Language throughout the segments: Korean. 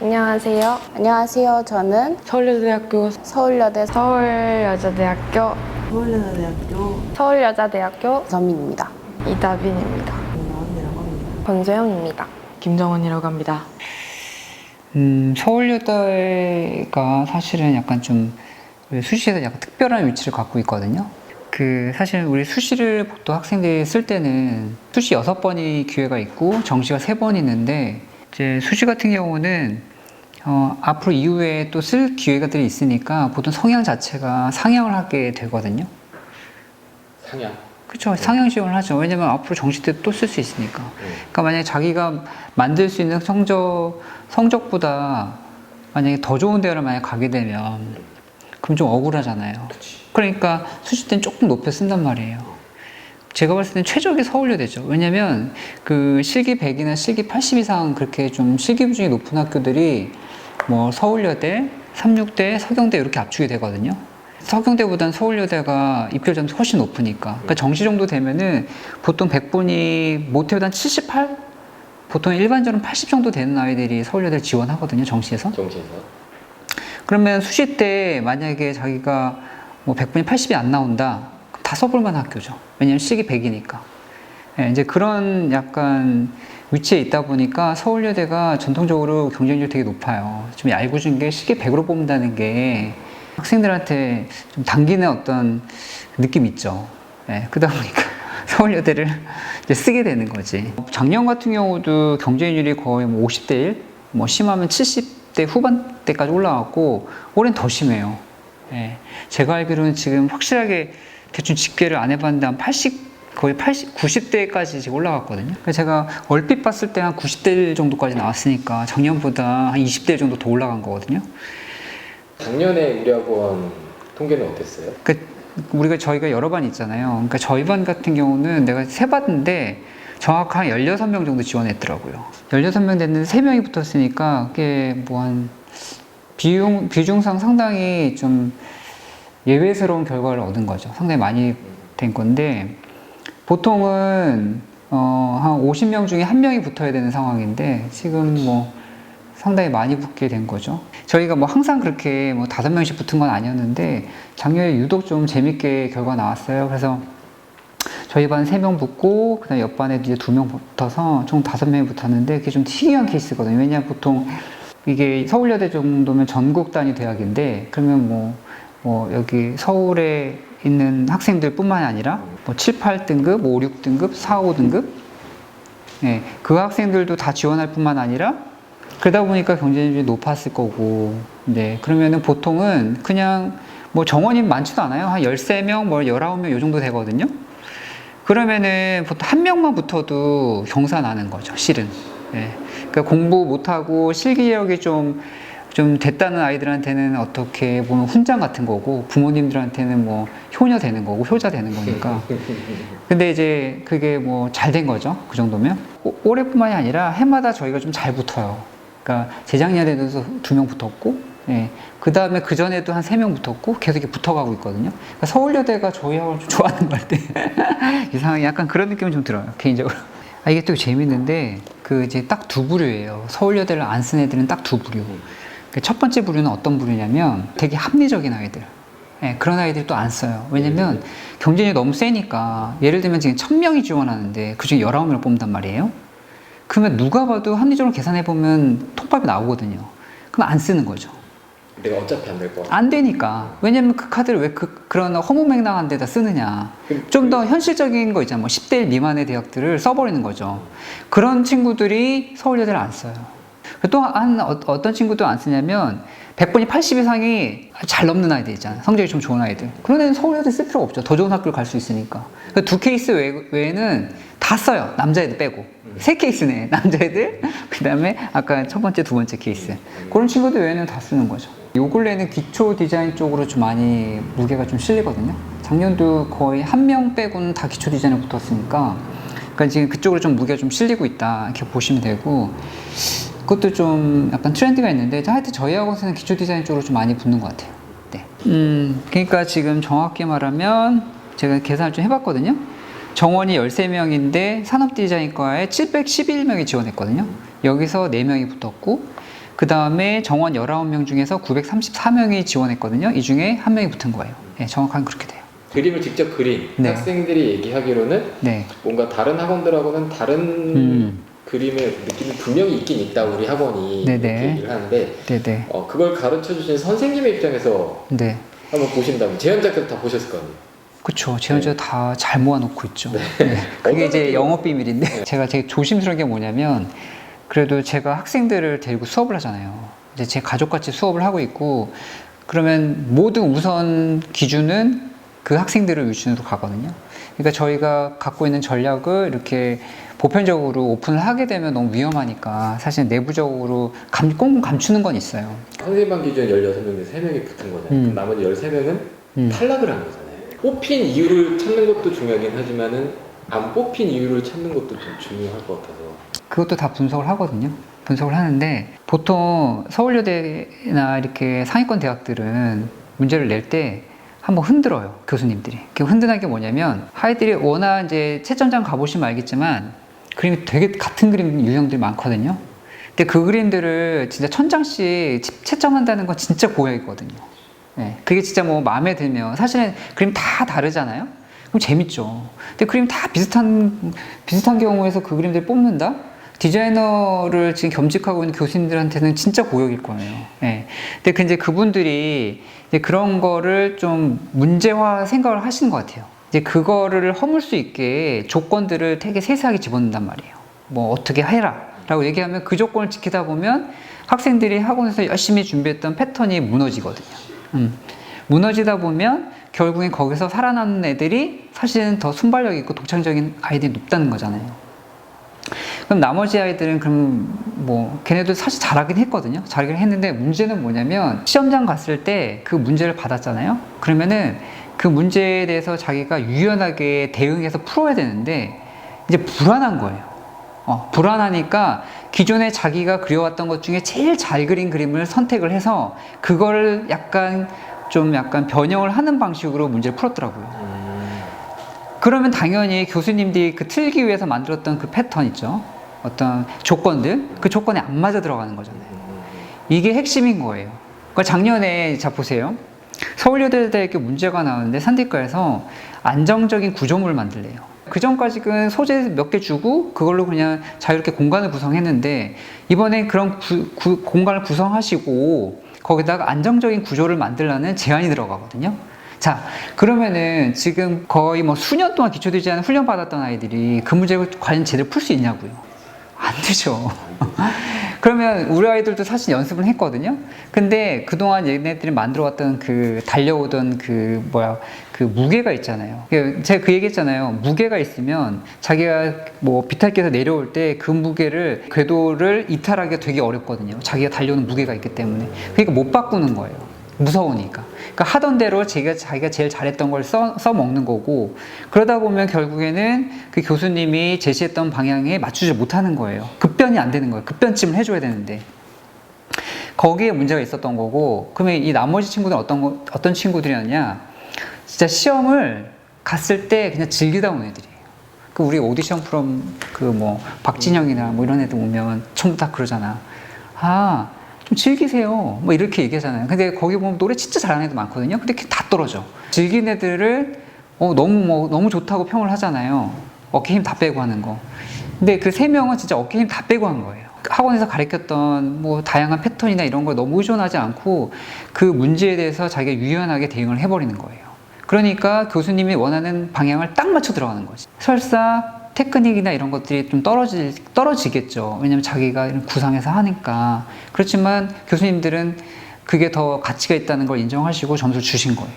안녕하세요. 안녕하세요. 저는 서울여자대학교 서울여대 서울여자대학교 서울여자대학교 서민입니다. 이다빈입니다. 권소영입니다. 김정은이라고 합니다. 서울여대가 사실은 약간 좀 우리 수시에서 약간 특별한 위치를 갖고 있거든요. 사실 우리 수시를 보통 학생들이 쓸 때는 수시 6번이 기회가 있고 정시가 3번 있는데, 이제 수시 같은 경우는 앞으로 이후에 또 쓸 기회가들이 있으니까 보통 성향 자체가 상향을 하게 되거든요. 상향. 그렇죠. 상향 지원을 하죠. 왜냐면 앞으로 정시 때 또 쓸 수 있으니까. 그러니까 만약에 자기가 만들 수 있는 성적보다 만약에 더 좋은 대학을 만약에 가게 되면 그럼 좀 억울하잖아요. 그러니까 수시 때는 조금 높여 쓴단 말이에요. 제가 봤을 때는 최적이 서울여대죠. 왜냐면 그 실기 100이나 실기 80 이상 그렇게 좀 실기 비중이 높은 학교들이 뭐 서울여대, 삼육대, 서경대 이렇게 압축이 되거든요. 서경대보다는 서울여대가 입결 점수 훨씬 높으니까. 그러니까 정시 정도 되면은 보통 100분이 못해도 한 78? 보통 일반적으로 80 정도 되는 아이들이 서울여대를 지원하거든요, 정시에서. 그러면 수시 때 만약에 자기가 뭐 100분이 80이 안 나온다, 그럼 다 써볼 만한 학교죠. 왜냐면 실기 100이니까. 예, 이제 그런 약간 위치에 있다 보니까 서울여대가 전통적으로 경쟁률이 되게 높아요. 좀 얄궂은 게 실기 100으로 뽑는다는 게 학생들한테 좀 당기는 어떤 느낌이 있죠. 예, 그러다 보니까 서울여대를 이제 쓰게 되는 거지. 작년 같은 경우도 경쟁률이 거의 뭐 50대 1, 뭐 심하면 70대 후반대까지 올라왔고, 올해는 더 심해요. 예, 제가 알기로는 지금 확실하게 대충 집계를 안 해봤는데 한 80, 90대까지 지금 올라갔거든요. 그래서 제가 얼핏 봤을 때 한 90대 1 정도까지 나왔으니까 작년보다 한 20대 1 정도 더 올라간 거거든요. 작년에 우리 학원 통계는 어땠어요? 저희가 여러 반 있잖아요. 그러니까 저희 반 같은 경우는 내가 세봤는데 정확한 16명 정도 지원했더라고요. 16명 됐는데 3명이 붙었으니까 그게 뭐 한 비중상 상당히 좀 예외스러운 결과를 얻은 거죠. 상당히 많이 된 건데, 보통은 한 50명 중에 1명이 붙어야 되는 상황인데 지금 뭐 상당히 많이 붙게 된 거죠. 저희가 뭐 항상 그렇게 뭐 5명씩 붙은 건 아니었는데 작년에 유독 좀 재밌게 결과 나왔어요. 그래서 저희 반 3명 붙고 그다음에 옆반에 이제 2명 붙어서 총 5명이 붙었는데, 그게 좀 특이한 케이스거든요. 왜냐하면 보통 이게 서울여대 정도면 전국 단위 대학인데, 그러면 뭐 여기 서울에 있는 학생들 뿐만이 아니라 뭐 7, 8등급, 5, 6등급, 4, 5등급, 네, 그 학생들도 다 지원할 뿐만 아니라, 그러다 보니까 경쟁률이 높았을 거고, 네, 그러면은 보통은 그냥 뭐 정원이 많지도 않아요. 한 13명, 뭐 19명 요 정도 되거든요. 그러면은 보통 한 명만 붙어도 경사나는 거죠, 실은. 네. 그러니까 공부 못하고 실기력이 좀 됐다는 아이들한테는 어떻게 보면 훈장 같은 거고, 부모님들한테는 뭐 효녀 되는 거고, 효자 되는 거니까. 근데 이제 그게 뭐 잘 된 거죠, 그 정도면. 올해뿐만이 아니라 해마다 저희가 좀 잘 붙어요. 그러니까 재작년에도 2명 붙었고, 예, 그 다음에 그 전에도 한 3명 붙었고, 계속 이렇게 붙어가고 있거든요. 그러니까 서울여대가 저희하고 좀 좋아하는 것 같아. 이상하게 약간 그런 느낌이 좀 들어요, 개인적으로. 이게 또 재밌는데, 이제 딱 2부류예요. 서울여대를 안 쓴 애들은 딱 2부류. 첫 번째 부류는 어떤 부류냐면 되게 합리적인 아이들. 예, 그런 아이들이 또 안 써요. 왜냐면 경쟁이 너무 세니까. 예를 들면 지금 1000명이 지원하는데 그중에 19명을 뽑는단 말이에요. 그러면 누가 봐도 합리적으로 계산해보면 통합이 나오거든요. 그럼 안 쓰는 거죠. 내가 어차피 안 될 거 같아. 안 되니까. 왜냐면 그 카드를 왜 그런 허무맹랑한 데다 쓰느냐. 좀 더 현실적인 거 있잖아요. 뭐 10대 1 미만의 대학들을 써버리는 거죠. 그런 친구들이 서울여대를 안 써요. 또 어떤 친구도 안 쓰냐면 100분이 80 이상이 잘 넘는 아이들 있잖아요. 성적이 좀 좋은 아이들. 그런 애는 서울여대 쓸 필요가 없죠. 더 좋은 학교를 갈 수 있으니까. 그 2케이스 외에는 다 써요. 남자애들 빼고. 3케이스네. 남자애들, 그 다음에 아까 첫 번째, 두 번째 케이스. 그런 친구들 외에는 다 쓰는 거죠. 요 근래는 기초 디자인 쪽으로 좀 많이 무게가 좀 실리거든요. 작년도 거의 1명 빼고는 다 기초 디자인에 붙었으니까, 그러니까 지금 그쪽으로 좀 무게가 좀 실리고 있다, 이렇게 보시면 되고, 그것도 좀 약간 트렌드가 있는데, 하여튼 저희 학원에서는 기초 디자인 쪽으로 좀 많이 붙는 것 같아요. 네. 그러니까 지금 정확히 말하면 제가 계산을 좀 해봤거든요. 정원이 13명인데 산업디자인과에 711명이 지원했거든요. 여기서 4명이 붙었고, 그 다음에 정원 19명 중에서 934명이 지원했거든요. 이 중에 한 명이 붙은 거예요. 네, 정확하게 그렇게 돼요. 그림을 직접 그린 네. 학생들이 얘기하기로는 네. 뭔가 다른 학원들하고는 다른 그림의 느낌이 분명히 있긴 있다 우리 학원이 네네. 이렇게 얘기를 하는데 네네. 그걸 가르쳐 주신 선생님의 입장에서 네. 한번 보신다면 재현자께서 다 보셨을 거 아니에요? 그쵸. 재현자 다 잘 모아놓고 있죠. 네. 네. 그게 이제 어떤 영업 비밀인데 네. 제가 되게 조심스러운 게 뭐냐면 그래도 제가 학생들을 데리고 수업을 하잖아요. 이제 제 가족같이 수업을 하고 있고 그러면 모든 우선 기준은 그 학생들을 위주로 가거든요. 그러니까 저희가 갖고 있는 전략을 이렇게 보편적으로 오픈을 하게 되면 너무 위험하니까 사실 내부적으로 꽁꽁 감추는 건 있어요. 선생님반 기준 16명 중에 3명이 붙은 거잖아요. 그럼 나머지 13명은 탈락을 한 거잖아요. 뽑힌 이유를 찾는 것도 중요하긴 하지만은 안 뽑힌 이유를 찾는 것도 좀 중요할 것 같아서 그것도 다 분석을 하거든요. 분석을 하는데 보통 서울여대나 이렇게 상위권 대학들은 문제를 낼 때 한번 흔들어요, 교수님들이. 그 흔드는 게 뭐냐면 아이들이 워낙 이제 채점장 가보시면 알겠지만 그림이 되게 같은 그림 유형들이 많거든요. 근데 그 그림들을 진짜 1000장씩 채점한다는 건 진짜 고역이거든요. 네, 그게 진짜 뭐 마음에 들면 사실은 그림 다 다르잖아요. 그럼 재밌죠. 근데 그림 다 비슷한 경우에서 그 그림들 뽑는다? 디자이너를 지금 겸직하고 있는 교수님들한테는 진짜 고역일 거예요. 네. 근데 이제 그분들이 이제 그런 거를 좀 문제화 생각을 하시는 것 같아요. 이제 그거를 허물 수 있게 조건들을 되게 세세하게 집어넣는단 말이에요. 뭐 어떻게 해라 라고 얘기하면 그 조건을 지키다 보면 학생들이 학원에서 열심히 준비했던 패턴이 무너지거든요. 무너지다 보면 결국엔 거기서 살아남는 애들이 사실은 더 순발력 있고 독창적인 아이들이 높다는 거잖아요. 그럼 나머지 아이들은 그럼 뭐 걔네도 사실 잘하긴 했거든요. 잘하긴 했는데 문제는 뭐냐면 시험장 갔을 때 그 문제를 받았잖아요. 그러면은 그 문제에 대해서 자기가 유연하게 대응해서 풀어야 되는데 이제 불안한 거예요. 불안하니까 기존에 자기가 그려왔던 것 중에 제일 잘 그린 그림을 선택을 해서 그걸 약간 변형을 하는 방식으로 문제를 풀었더라고요. 그러면 당연히 교수님들이 그 틀기 위해서 만들었던 그 패턴 있죠. 어떤 조건들, 그 조건에 안 맞아 들어가는 거잖아요. 이게 핵심인 거예요. 그러니까 작년에, 자, 보세요. 서울여대대학교 문제가 나오는데 산디과에서 안정적인 구조물을 만들래요. 그 전까지는 소재 몇 개 주고 그걸로 그냥 자유롭게 공간을 구성했는데 이번에 그런 공간을 구성하시고 거기다가 안정적인 구조를 만들라는 제안이 들어가거든요. 자, 그러면은 지금 거의 뭐 수년 동안 기초디자인 훈련 받았던 아이들이 그 문제를 과연 제대로 풀 수 있냐고요? 안 되죠. 그러면 우리 아이들도 사실 연습을 했거든요. 근데 그동안 얘네들이 만들어왔던 그 달려오던 그 무게가 있잖아요. 제가 그 얘기했잖아요. 무게가 있으면 자기가 뭐 비탈길에서 내려올 때 그 무게를 궤도를 이탈하기가 되게 어렵거든요. 자기가 달려오는 무게가 있기 때문에. 그러니까 못 바꾸는 거예요. 무서우니까. 그러니까 하던 대로 자기가 제일 잘했던 걸 써먹는 거고, 그러다 보면 결국에는 그 교수님이 제시했던 방향에 맞추지 못하는 거예요. 급변이 안 되는 거예요. 급변침을 해줘야 되는데. 거기에 문제가 있었던 거고, 그러면 이 나머지 친구들은 어떤 친구들이었냐? 진짜 시험을 갔을 때 그냥 즐기다 온 애들이에요. 그 우리 오디션 프롬 박진영이나 뭐 이런 애들 오면 전부 다 그러잖아. 좀 즐기세요. 뭐 이렇게 얘기하잖아요. 근데 거기 보면 노래 진짜 잘하는 애들 많거든요. 근데 다 떨어져. 즐긴 애들을 너무 좋다고 평을 하잖아요. 어깨 힘 다 빼고 하는 거. 근데 그 3명은 진짜 어깨 힘 다 빼고 한 거예요. 학원에서 가르쳤던 뭐 다양한 패턴이나 이런 걸 너무 의존하지 않고 그 문제에 대해서 자기가 유연하게 대응을 해버리는 거예요. 그러니까 교수님이 원하는 방향을 딱 맞춰 들어가는 거지. 설사 테크닉이나 이런 것들이 좀 떨어지겠죠. 왜냐면 자기가 이런 구상해서 하니까. 그렇지만 교수님들은 그게 더 가치가 있다는 걸 인정하시고 점수를 주신 거예요.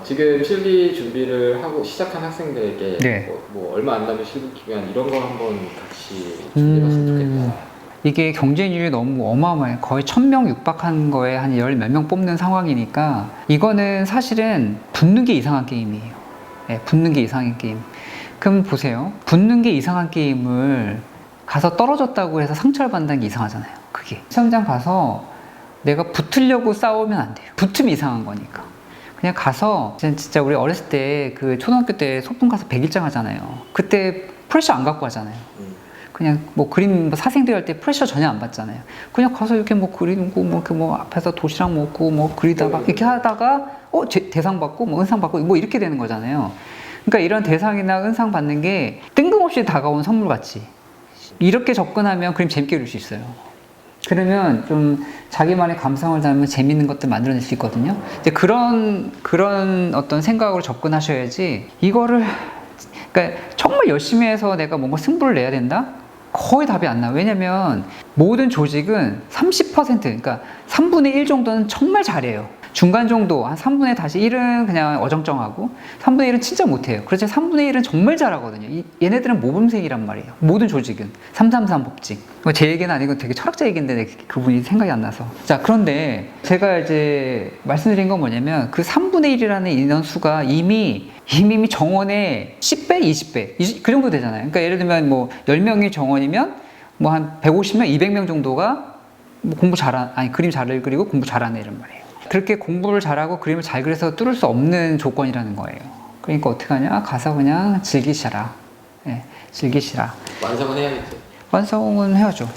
지금 실기 준비를 하고 시작한 학생들에게 네. 뭐 얼마 안 남은 실기 기간 이런 거 한번 같이 준비해봤으면 좋겠다. 이게 경쟁률이 너무 어마어마해요. 거의 1000명 육박한 거에 한 10 몇 명 뽑는 상황이니까 이거는 사실은 붙는 게 이상한 게임이에요. 네, 붙는 게 이상한 게임. 그럼 보세요. 붙는 게 이상한 게임을 가서 떨어졌다고 해서 상처를 받는 게 이상하잖아요. 그게. 시험장 가서 내가 붙으려고 싸우면 안 돼요. 붙으면 이상한 거니까. 그냥 가서 진짜 우리 어렸을 때 그 초등학교 때 소풍 가서 100일장 하잖아요. 그때 프레셔 안 갖고 하잖아요. 그냥 뭐 그림 뭐 사생대회 할 때 프레셔 전혀 안 받잖아요. 그냥 가서 이렇게 뭐 그리고 뭐 이렇게 뭐 앞에서 도시락 먹고 뭐 그리다가 이렇게 하다가 대상 받고 뭐 은상 받고 뭐 이렇게 되는 거잖아요. 그러니까 이런 대상이나 은상 받는 게 뜬금없이 다가온 선물 같이 이렇게 접근하면 그림 재밌게 그릴 수 있어요. 그러면 좀 자기만의 감성을 담으면 재밌는 것들 만들어낼 수 있거든요. 이제 그런 어떤 생각으로 접근하셔야지 이거를 그러니까 정말 열심히 해서 내가 뭔가 승부를 내야 된다? 거의 답이 안 나와요. 왜냐면 모든 조직은 30% 그러니까 3분의 1 정도는 정말 잘해요. 중간 정도 한 3분의 다시 1은 그냥 어정쩡하고 3분의 1은 진짜 못해요. 그렇지 3분의 1은 정말 잘하거든요. 얘네들은 모범생이란 말이에요. 모든 조직은 333 법칙. 제 얘기는 아니고 되게 철학자 얘기인데 그분이 생각이 안 나서. 자, 그런데 제가 이제 말씀드린 건 뭐냐면 그 3분의 1이라는 인원수가 이미 정원의 10배, 20배 그 정도 되잖아요. 그러니까 예를 들면 뭐 10명이 정원이면 뭐 한 150명, 200명 정도가 뭐 그림 잘 그리고 공부 잘하는 이란 말이에요. 그렇게 공부를 잘하고 그림을 잘 그려서 뚫을 수 없는 조건이라는 거예요. 그러니까 어떻게 하냐? 가서 그냥 즐기시라. 예, 즐기시라. 완성은 해야겠죠. 완성은 해야죠.